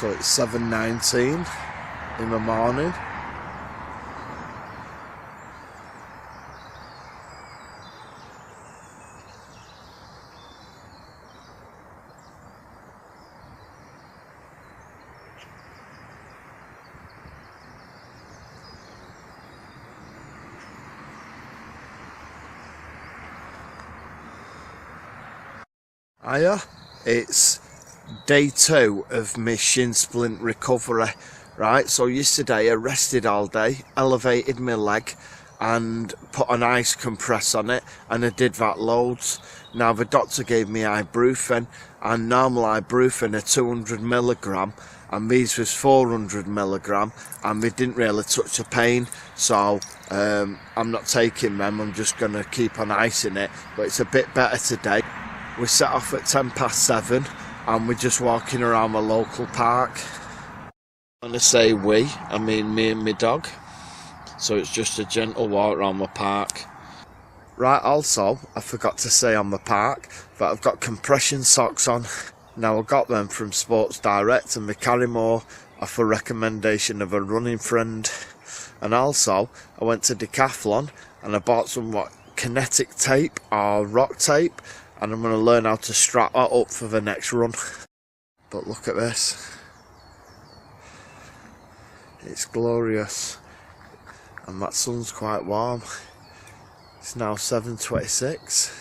So it's 7:19 in the morning. Hiya, it's day 2 of my shin splint recovery. Right, so yesterday I rested all day, elevated my leg and put an ice compress on it, and I did that loads. Now the doctor gave me ibuprofen, and normal ibuprofen are 200mg and these was 400mg, and they didn't really touch the pain, so I'm not taking them. I'm just going to keep on icing it, but it's a bit better today. We set off at 7:10 and we're just walking around the local park. When I say we, I mean me and my dog. So it's just a gentle walk around the park. Right, also, I forgot to say on the park that I've got compression socks on. Now I got them from Sports Direct and they carry more off a recommendation of a running friend. And also, I went to Decathlon and I bought some kinetic tape or rock tape, and I'm going to learn how to strap that up for the next run. But look at this. It's glorious. And that sun's quite warm. It's now 7:26.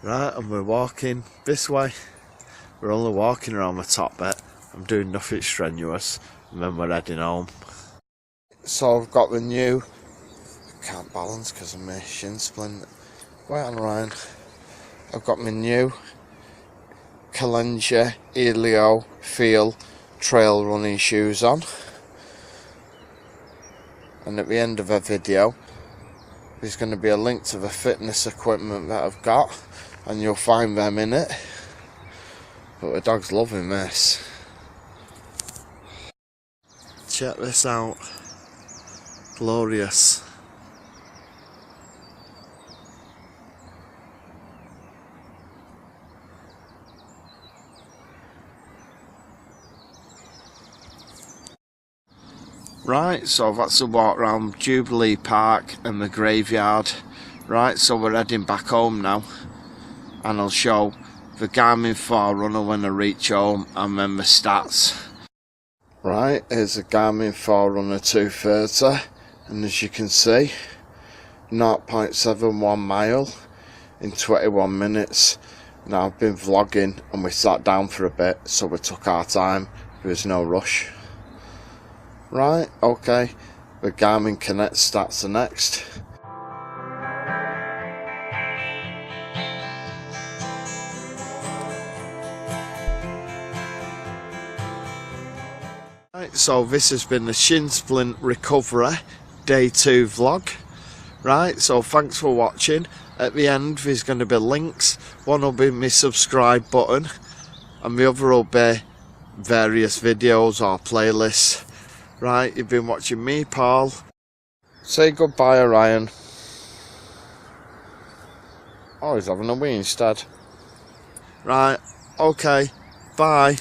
Right, and we're walking this way. We're only walking around the top bit. I'm doing nothing strenuous. And then we're heading home. So I've got the new... Can't balance because of my shin splint. Wait on Ryan. I've got my new Kalenja Elio Feel trail running shoes on, and at the end of the video there's going to be a link to the fitness equipment that I've got, and you'll find them in it. But the dog's loving this. Check this out. Glorious. Right, so that's a walk around Jubilee Park and the graveyard. Right, so we're heading back home now, and I'll show the Garmin Forerunner when I reach home and then the stats. Right, here's a Garmin Forerunner 230, and as you can see, 0.71 mile in 21 minutes. Now I've been vlogging and we sat down for a bit, so we took our time. There was no rush. Right, okay, the Garmin Connect stats are next. Right, so this has been the shin splint recovery day 2 vlog. Right, so thanks for watching. At the end there's going to be links. One will be my subscribe button, and the other will be various videos or playlists. Right, you've been watching me, Paul. Say goodbye, Orion. Oh, he's having a wee instead. Right, okay, bye.